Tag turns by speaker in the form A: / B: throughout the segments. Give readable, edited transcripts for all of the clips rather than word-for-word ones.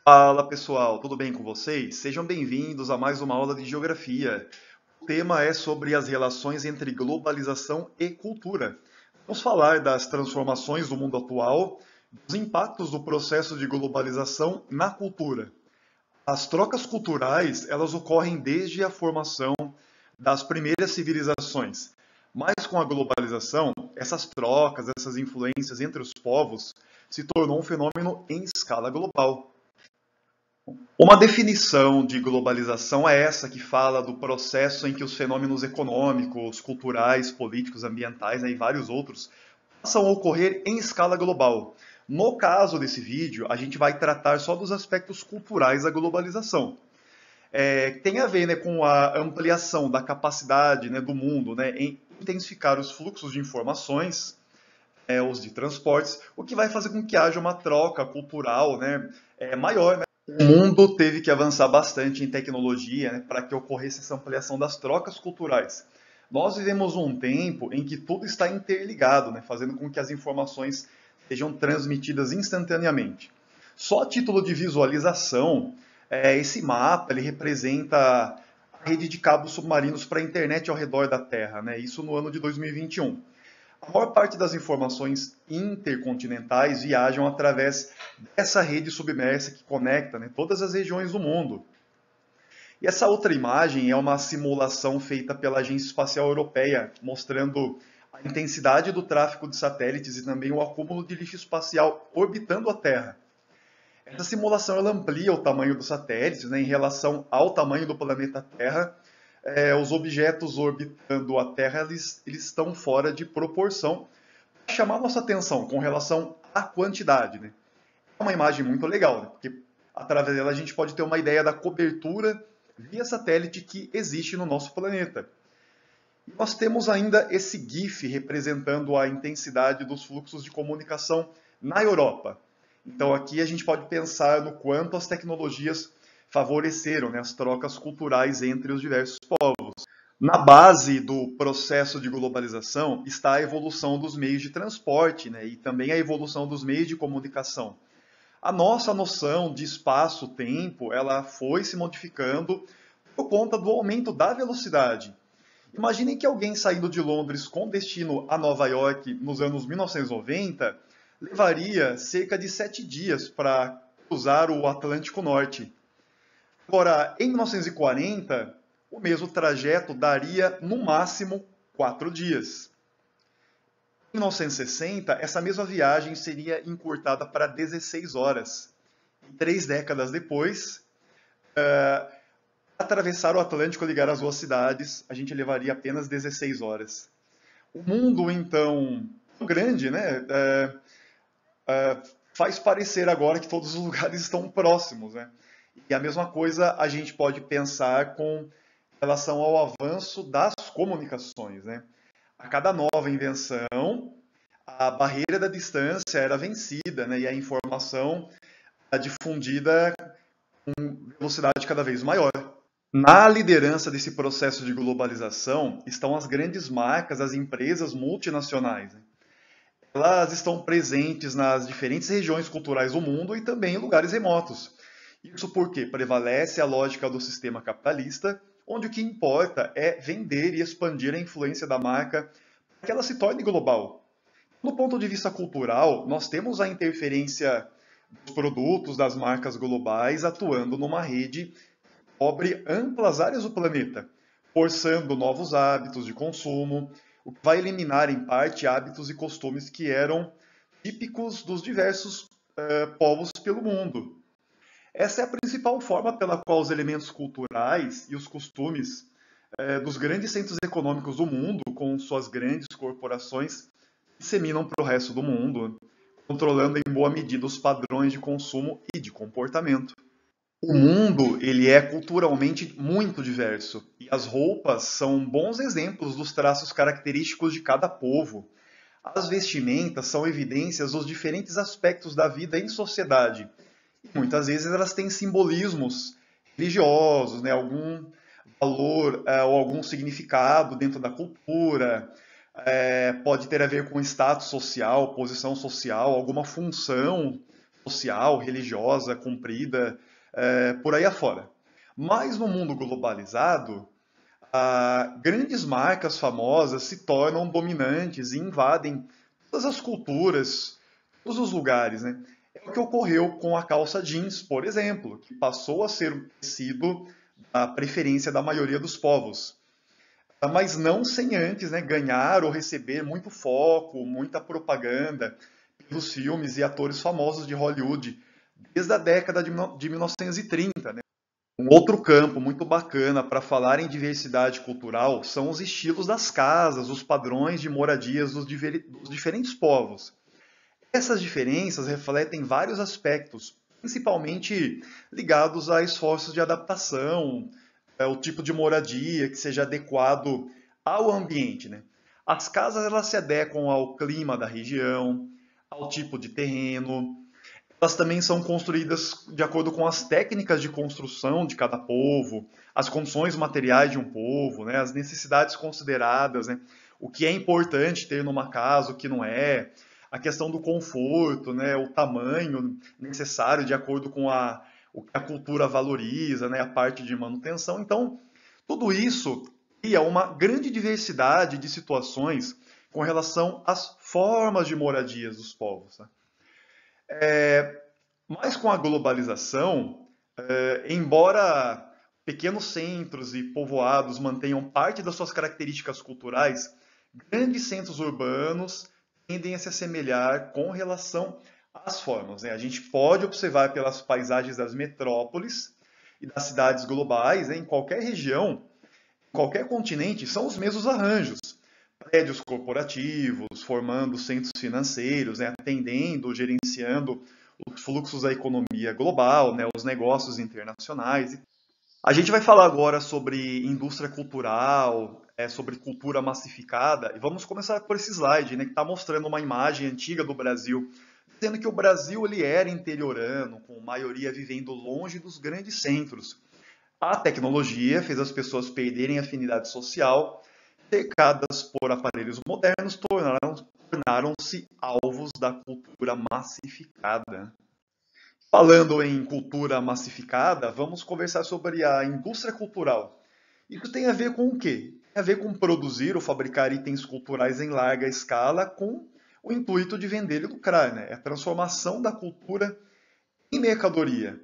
A: Fala pessoal, tudo bem com vocês? Sejam bem-vindos a mais uma aula de Geografia. O tema é sobre as relações entre globalização e cultura. Vamos falar das transformações do mundo atual, dos impactos do processo de globalização na cultura. As trocas culturais, elas ocorrem desde a formação das primeiras civilizações. Mas com a globalização, essas trocas, essas influências entre os povos se tornou um fenômeno em escala global. Uma definição de globalização é essa que fala do processo em que os fenômenos econômicos, culturais, políticos, ambientais, né, e vários outros passam a ocorrer em escala global. No caso desse vídeo, a gente vai tratar só dos aspectos culturais da globalização. Tem a ver, né, com a ampliação da capacidade, né, do mundo, né, em intensificar os fluxos de informações, os de transportes, o que vai fazer com que haja uma troca cultural, né, maior, né? O mundo teve que avançar bastante em tecnologia, né, para que ocorresse essa ampliação das trocas culturais. Nós vivemos um tempo em que tudo está interligado, né, fazendo com que as informações sejam transmitidas instantaneamente. Só a título de visualização, esse mapa ele representa a rede de cabos submarinos para a internet ao redor da Terra, né, isso no ano de 2021. A maior parte das informações intercontinentais viajam através dessa rede submersa que conecta, né, todas as regiões do mundo. E essa outra imagem é uma simulação feita pela Agência Espacial Europeia, mostrando a intensidade do tráfego de satélites e também o acúmulo de lixo espacial orbitando a Terra. Essa simulação ela amplia o tamanho dos satélites, né, em relação ao tamanho do planeta Terra. Os objetos orbitando a Terra eles estão fora de proporção, para chamar nossa atenção com relação à quantidade, né? É uma imagem muito legal, né? Porque através dela a gente pode ter uma ideia da cobertura via satélite que existe no nosso planeta. E nós temos ainda esse GIF representando a intensidade dos fluxos de comunicação na Europa. Então aqui a gente pode pensar no quanto as tecnologias favoreceram, né, as trocas culturais entre os diversos povos. Na base do processo de globalização está a evolução dos meios de transporte, né, e também a evolução dos meios de comunicação. A nossa noção de espaço-tempo ela foi se modificando por conta do aumento da velocidade. Imaginem que alguém saindo de Londres com destino a Nova York nos anos 1990 levaria cerca de 7 dias para cruzar o Atlântico Norte. Agora, em 1940, o mesmo trajeto daria no máximo 4 dias. Em 1960, essa mesma viagem seria encurtada para 16 horas. E 3 décadas depois, atravessar o Atlântico e ligar as duas cidades, a gente levaria apenas 16 horas. O mundo, então, tão grande, né? Faz parecer agora que todos os lugares estão próximos, né? E a mesma coisa a gente pode pensar com relação ao avanço das comunicações, né? A cada nova invenção, a barreira da distância era vencida, né? E a informação era difundida com velocidade cada vez maior. Na liderança desse processo de globalização estão as grandes marcas, as empresas multinacionais, né? Elas estão presentes nas diferentes regiões culturais do mundo e também em lugares remotos. Isso porque prevalece a lógica do sistema capitalista, onde o que importa é vender e expandir a influência da marca para que ela se torne global. Do ponto de vista cultural, nós temos a interferência dos produtos das marcas globais atuando numa rede que cobre amplas áreas do planeta, forçando novos hábitos de consumo, o que vai eliminar em parte hábitos e costumes que eram típicos dos diversos povos pelo mundo. Essa é a principal forma pela qual os elementos culturais e os costumes dos grandes centros econômicos do mundo, com suas grandes corporações, disseminam para o resto do mundo, controlando em boa medida os padrões de consumo e de comportamento. O mundo ele é culturalmente muito diverso e as roupas são bons exemplos dos traços característicos de cada povo. As vestimentas são evidências dos diferentes aspectos da vida em sociedade. Muitas vezes elas têm simbolismos religiosos, né? Algum valor ou algum significado dentro da cultura, pode ter a ver com status social, posição social, alguma função social, religiosa, cumprida, por aí afora. Mas no mundo globalizado, grandes marcas famosas se tornam dominantes e invadem todas as culturas, todos os lugares, né? É o que ocorreu com a calça jeans, por exemplo, que passou a ser um tecido da preferência da maioria dos povos. Mas não sem antes, né, ganhar ou receber muito foco, muita propaganda pelos filmes e atores famosos de Hollywood desde a década de 1930, né? Um outro campo muito bacana para falar em diversidade cultural são os estilos das casas, os padrões de moradias dos diferentes povos. Essas diferenças refletem vários aspectos, principalmente ligados a esforços de adaptação, o tipo de moradia que seja adequado ao ambiente, né? As casas elas se adequam ao clima da região, ao tipo de terreno. Elas também são construídas de acordo com as técnicas de construção de cada povo, as condições materiais de um povo, né? As necessidades consideradas, né? O que é importante ter numa casa, o que não é, a questão do conforto, né? O tamanho necessário de acordo com o que a cultura valoriza, né? A parte de manutenção. Então, tudo isso cria uma grande diversidade de situações com relação às formas de moradias dos povos, né? Mas com a globalização, embora pequenos centros e povoados mantenham parte das suas características culturais, grandes centros urbanos tendem a se assemelhar com relação às formas, né? A gente pode observar pelas paisagens das metrópoles e das cidades globais, né, em qualquer região, em qualquer continente, são os mesmos arranjos. Prédios corporativos, formando centros financeiros, né, atendendo, gerenciando os fluxos da economia global, né, os negócios internacionais. A gente vai falar agora sobre indústria cultural, sobre cultura massificada, e vamos começar por esse slide, né, que está mostrando uma imagem antiga do Brasil, dizendo que o Brasil ele era interiorano, com maioria vivendo longe dos grandes centros. A tecnologia fez as pessoas perderem a afinidade social, cercadas por aparelhos modernos, tornaram-se alvos da cultura massificada. Falando em cultura massificada, vamos conversar sobre a indústria cultural. Isso tem a ver com o quê? Tem a ver com produzir ou fabricar itens culturais em larga escala com o intuito de vender e lucrar, né? É a transformação da cultura em mercadoria.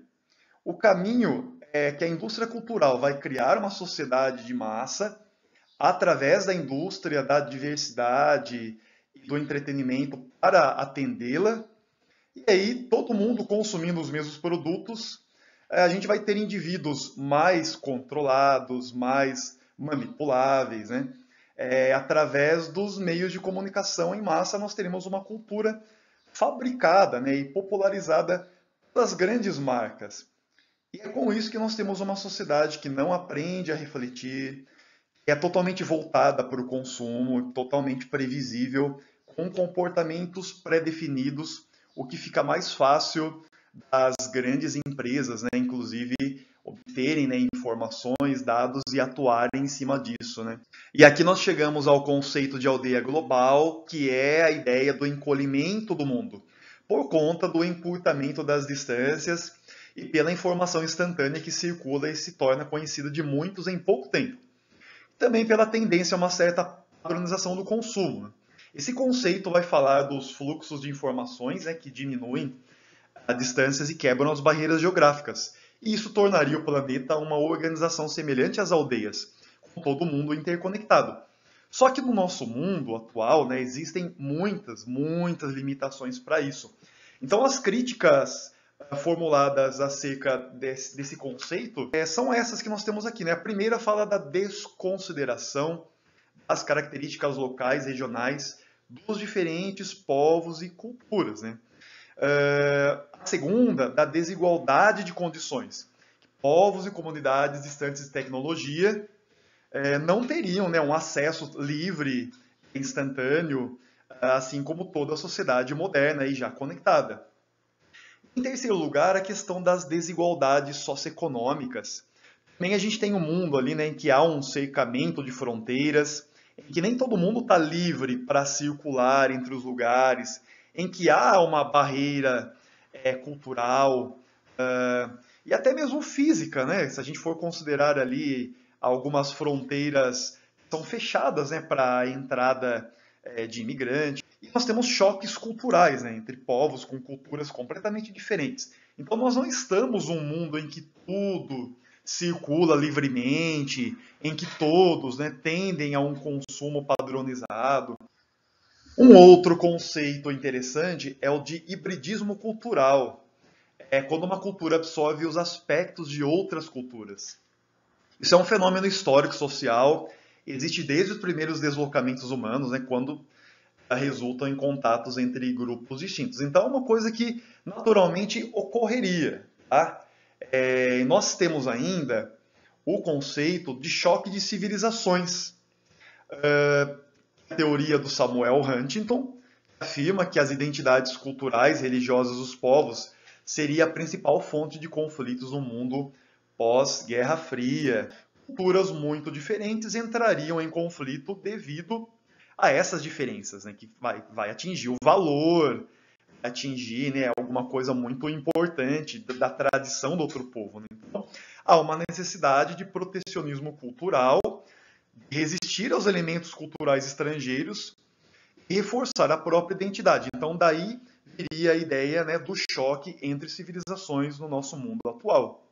A: O caminho é que a indústria cultural vai criar uma sociedade de massa através da indústria, da diversidade e do entretenimento para atendê-la. E aí, todo mundo consumindo os mesmos produtos, a gente vai ter indivíduos mais controlados, mais manipuláveis, né? Através dos meios de comunicação em massa, nós teremos uma cultura fabricada, né, e popularizada pelas grandes marcas. E é com isso que nós temos uma sociedade que não aprende a refletir, que é totalmente voltada para o consumo, totalmente previsível, com comportamentos pré-definidos, o que fica mais fácil das grandes empresas, né, inclusive, obterem, né, informações, dados e atuarem em cima disso, né? E aqui nós chegamos ao conceito de aldeia global, que é a ideia do encolhimento do mundo, por conta do encurtamento das distâncias e pela informação instantânea que circula e se torna conhecida de muitos em pouco tempo. Também pela tendência a uma certa padronização do consumo. Esse conceito vai falar dos fluxos de informações, né, que diminuem as distâncias e quebram as barreiras geográficas. E isso tornaria o planeta uma organização semelhante às aldeias, com todo mundo interconectado. Só que no nosso mundo atual, né, existem muitas limitações para isso. Então as críticas formuladas acerca desse conceito são essas que nós temos aqui, né? A primeira fala da desconsideração das características locais, regionais, dos diferentes povos e culturas, né? A segunda, da desigualdade de condições. Povos e comunidades distantes de tecnologia não teriam, né, um acesso livre, instantâneo, assim como toda a sociedade moderna e já conectada. Em terceiro lugar, a questão das desigualdades socioeconômicas. Também a gente tem um mundo ali, né, em que há um cercamento de fronteiras, em que nem todo mundo está livre para circular entre os lugares, em que há uma barreira cultural, e até mesmo física, né? Se a gente for considerar ali algumas fronteiras são fechadas, né, para a entrada de imigrantes. E nós temos choques culturais, né, entre povos com culturas completamente diferentes. Então nós não estamos num mundo em que tudo circula livremente, em que todos, né, tendem a um consumo padronizado. Um outro conceito interessante é o de hibridismo cultural. É quando uma cultura absorve os aspectos de outras culturas. Isso é um fenômeno histórico social, existe desde os primeiros deslocamentos humanos, né, quando resultam em contatos entre grupos distintos. Então é uma coisa que naturalmente ocorreria. Tá? Nós temos ainda o conceito de choque de civilizações. A teoria do Samuel Huntington afirma que as identidades culturais e religiosas dos povos seria a principal fonte de conflitos no mundo pós-Guerra Fria. Culturas muito diferentes entrariam em conflito devido a essas diferenças, né, que vai atingir o valor, atingir, né, alguma coisa muito importante da tradição do outro povo. Né? Então, há uma necessidade de protecionismo cultural, de resistir aos elementos culturais estrangeiros e reforçar a própria identidade. Então, daí viria a ideia, né, do choque entre civilizações no nosso mundo atual.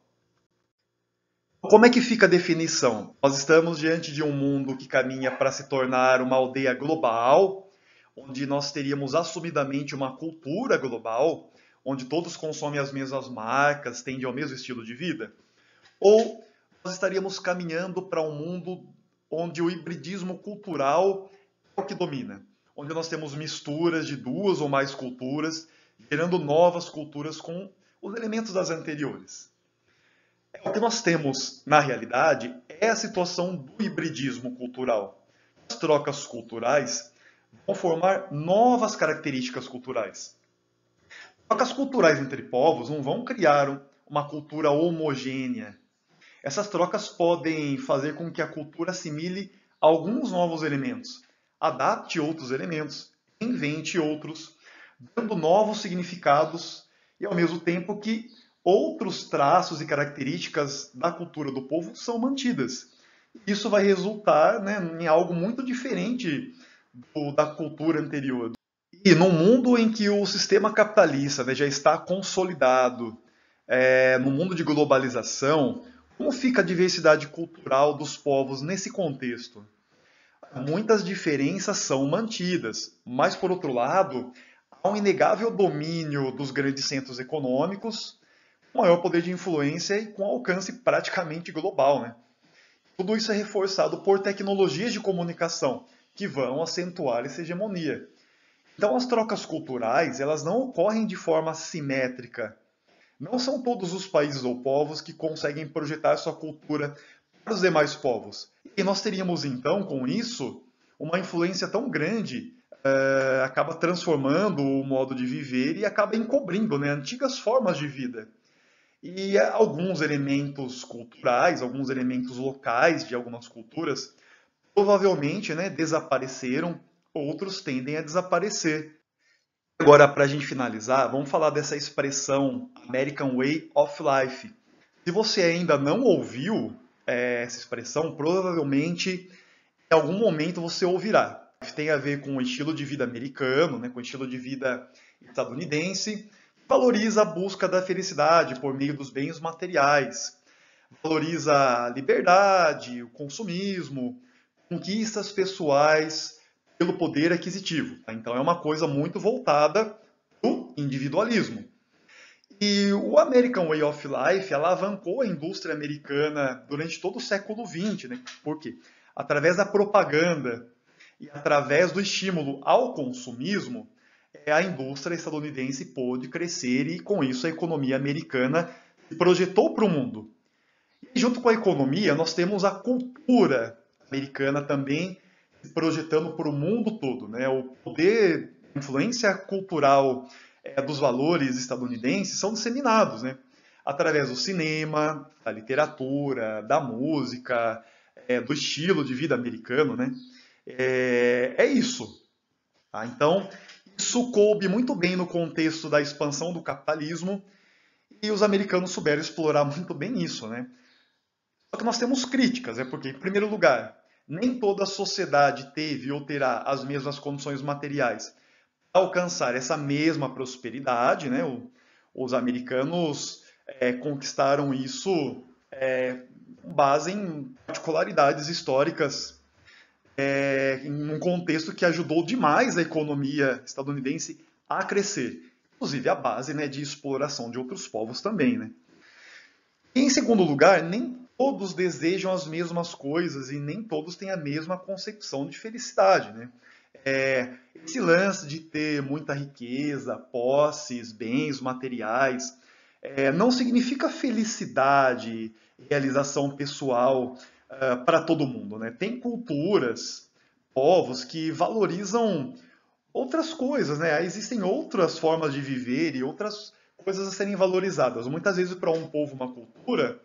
A: Como é que fica a definição? Nós estamos diante de um mundo que caminha para se tornar uma aldeia global, onde nós teríamos assumidamente uma cultura global, onde todos consomem as mesmas marcas, tendem ao mesmo estilo de vida? Ou nós estaríamos caminhando para um mundo onde o hibridismo cultural é o que domina? Onde nós temos misturas de duas ou mais culturas, gerando novas culturas com os elementos das anteriores. O que nós temos, na realidade, é a situação do hibridismo cultural. As trocas culturais vão formar novas características culturais. Trocas culturais entre povos não vão criar uma cultura homogênea. Essas trocas podem fazer com que a cultura assimile alguns novos elementos, adapte outros elementos, invente outros, dando novos significados e, ao mesmo tempo, que outros traços e características da cultura do povo são mantidas. Isso vai resultar, né, em algo muito diferente da cultura anterior. E num mundo em que o sistema capitalista, né, já está consolidado, no mundo de globalização, como fica a diversidade cultural dos povos nesse contexto? Muitas diferenças são mantidas, mas, por outro lado, há um inegável domínio dos grandes centros econômicos, com maior poder de influência e com alcance praticamente global. Né? Tudo isso é reforçado por tecnologias de comunicação, que vão acentuar essa hegemonia. Então, as trocas culturais, elas não ocorrem de forma simétrica. Não são todos os países ou povos que conseguem projetar sua cultura para os demais povos. E nós teríamos, então, com isso, uma influência tão grande, acaba transformando o modo de viver e acaba encobrindo, né, antigas formas de vida. E alguns elementos culturais, alguns elementos locais de algumas culturas, provavelmente, né, desapareceram, outros tendem a desaparecer. Agora, para a gente finalizar, vamos falar dessa expressão American Way of Life. Se você ainda não ouviu essa expressão, provavelmente em algum momento você ouvirá. Tem a ver com o estilo de vida americano, né, com o estilo de vida estadunidense, valoriza a busca da felicidade por meio dos bens materiais, valoriza a liberdade, o consumismo, conquistas pessoais pelo poder aquisitivo. Tá? Então é uma coisa muito voltada para o individualismo. E o American Way of Life alavancou a indústria americana durante todo o século XX. Né? Por quê? Através da propaganda e através do estímulo ao consumismo, a indústria estadunidense pôde crescer e, com isso, a economia americana se projetou para o mundo. E, junto com a economia, nós temos a cultura americana também se projetando para o mundo todo. Né? O poder, a influência cultural dos valores estadunidenses são disseminados, né? Através do cinema, da literatura, da música, do estilo de vida americano. Né? É isso. Tá? Então, Isso coube muito bem no contexto da expansão do capitalismo e os americanos souberam explorar muito bem isso, né? Só que nós temos críticas, porque, em primeiro lugar, nem toda a sociedade teve ou terá as mesmas condições materiais para alcançar essa mesma prosperidade, né? Os americanos conquistaram isso com base em particularidades históricas, em um contexto que ajudou demais a economia estadunidense a crescer. Inclusive a base, né, de exploração de outros povos também, né? E, em segundo lugar, nem todos desejam as mesmas coisas e nem todos têm a mesma concepção de felicidade, né? Esse lance de ter muita riqueza, posses, bens materiais, não significa felicidade, realização pessoal para todo mundo, né? Tem culturas, povos que valorizam outras coisas, né? Existem outras formas de viver e outras coisas a serem valorizadas. Muitas vezes, para um povo, uma cultura,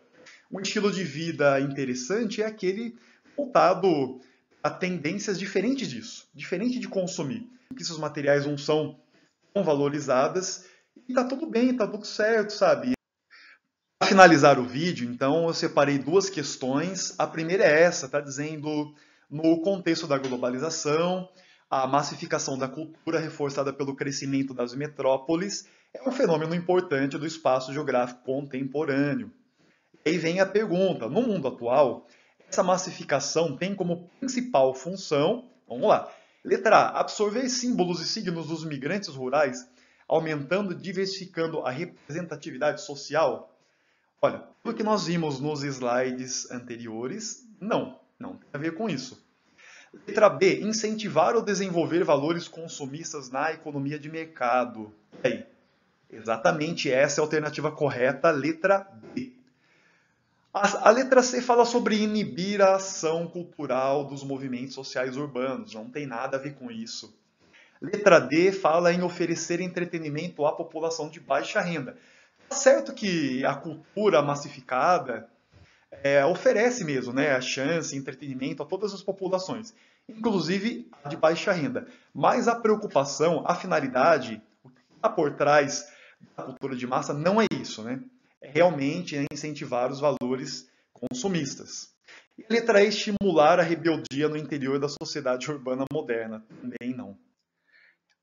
A: um estilo de vida interessante é aquele voltado a tendências diferentes disso, diferente de consumir. Que esses materiais não são tão valorizadas e tá tudo bem, tá tudo certo, sabe? Para finalizar o vídeo, então, eu separei duas questões. A primeira é essa, tá dizendo no contexto da globalização, a massificação da cultura reforçada pelo crescimento das metrópoles é um fenômeno importante do espaço geográfico contemporâneo. E aí vem a pergunta, no mundo atual, essa massificação tem como principal função, vamos lá, letra A, absorver símbolos e signos dos migrantes rurais, aumentando e diversificando a representatividade social? Olha, pelo que nós vimos nos slides anteriores, não tem a ver com isso. Letra B, incentivar ou desenvolver valores consumistas na economia de mercado. E aí? Exatamente essa é a alternativa correta, letra B. A letra C fala sobre inibir a ação cultural dos movimentos sociais urbanos, não tem nada a ver com isso. Letra D fala em oferecer entretenimento à população de baixa renda. Tá certo que a cultura massificada oferece mesmo, né, a chance, entretenimento a todas as populações, inclusive a de baixa renda. Mas a preocupação, a finalidade, o que está por trás da cultura de massa não é isso, né? É realmente incentivar os valores consumistas. E a letra E, estimular a rebeldia no interior da sociedade urbana moderna. Também não.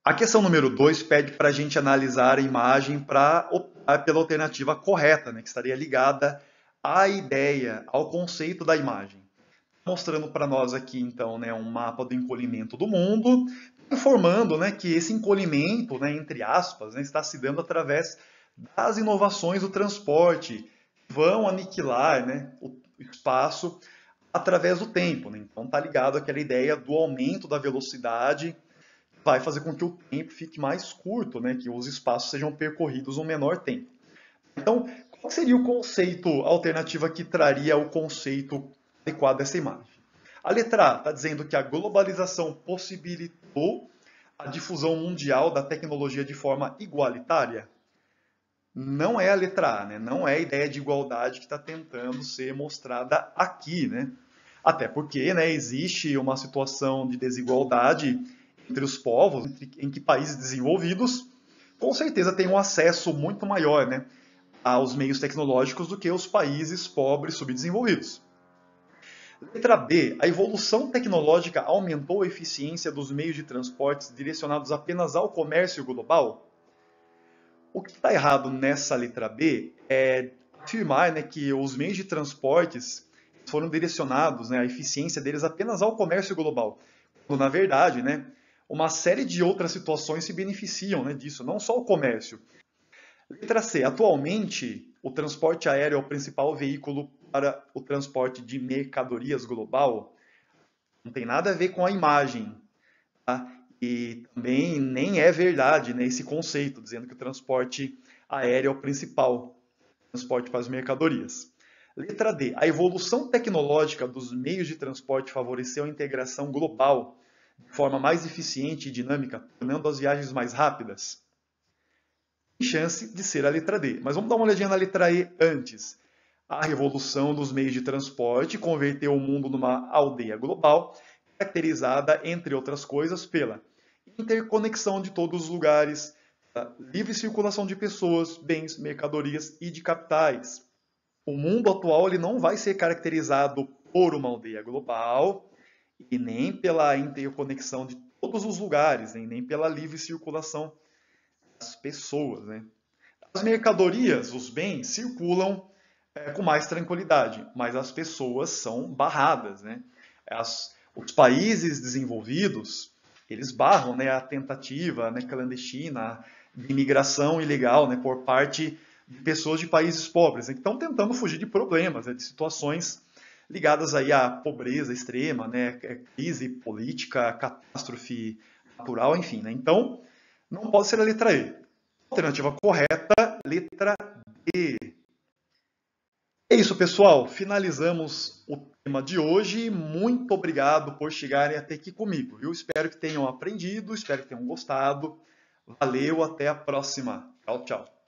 A: A questão número 2 pede para a gente analisar a imagem para optar pela alternativa correta, né, que estaria ligada à ideia, ao conceito da imagem. Mostrando para nós aqui, então, né, um mapa do encolhimento do mundo, informando, né, que esse encolhimento, né, entre aspas, né, está se dando através das inovações do transporte, que vão aniquilar, né, o espaço através do tempo, né? Então está ligado àquela ideia do aumento da velocidade, vai fazer com que o tempo fique mais curto, né, que os espaços sejam percorridos um menor tempo. Então, qual seria o conceito, a alternativa que traria o conceito adequado dessa imagem? A letra A está dizendo que a globalização possibilitou a difusão mundial da tecnologia de forma igualitária. Não é a letra A, né? Não é a ideia de igualdade que está tentando ser mostrada aqui, né? Até porque, né, existe uma situação de desigualdade entre os povos, em que países desenvolvidos com certeza têm um acesso muito maior, né, aos meios tecnológicos do que os países pobres subdesenvolvidos. Letra B. A evolução tecnológica aumentou a eficiência dos meios de transportes direcionados apenas ao comércio global? O que está errado nessa letra B é afirmar, né, que os meios de transportes foram direcionados, né, a eficiência deles apenas ao comércio global. Quando, na verdade, né, uma série de outras situações se beneficiam, né, disso, não só o comércio. Letra C. Atualmente, o transporte aéreo é o principal veículo para o transporte de mercadorias global. Não tem nada a ver com a imagem, tá? E também nem é verdade, né, esse conceito, dizendo que o transporte aéreo é o principal transporte para as mercadorias. Letra D. A evolução tecnológica dos meios de transporte favoreceu a integração global de forma mais eficiente e dinâmica, tornando as viagens mais rápidas. Tem chance de ser a letra D. Mas vamos dar uma olhadinha na letra E antes. A revolução dos meios de transporte converteu o mundo numa aldeia global, caracterizada, entre outras coisas, pela interconexão de todos os lugares, livre circulação de pessoas, bens, mercadorias e de capitais. O mundo atual ele não vai ser caracterizado por uma aldeia global e nem pela interconexão de todos os lugares, nem pela livre circulação das pessoas, né? As mercadorias, os bens, circulam com mais tranquilidade, mas as pessoas são barradas, né? Os países desenvolvidos, eles barram, né, a tentativa, né, clandestina de imigração ilegal, né, por parte de pessoas de países pobres, né, que estão tentando fugir de problemas, né, de situações ligadas aí à pobreza extrema, né, crise política, catástrofe natural, enfim, né? Então, não pode ser a letra E. Alternativa correta, letra D. É isso, pessoal. Finalizamos o tema de hoje. Muito obrigado por chegarem até aqui comigo. Eu espero que tenham aprendido, espero que tenham gostado. Valeu, até a próxima. Tchau, tchau.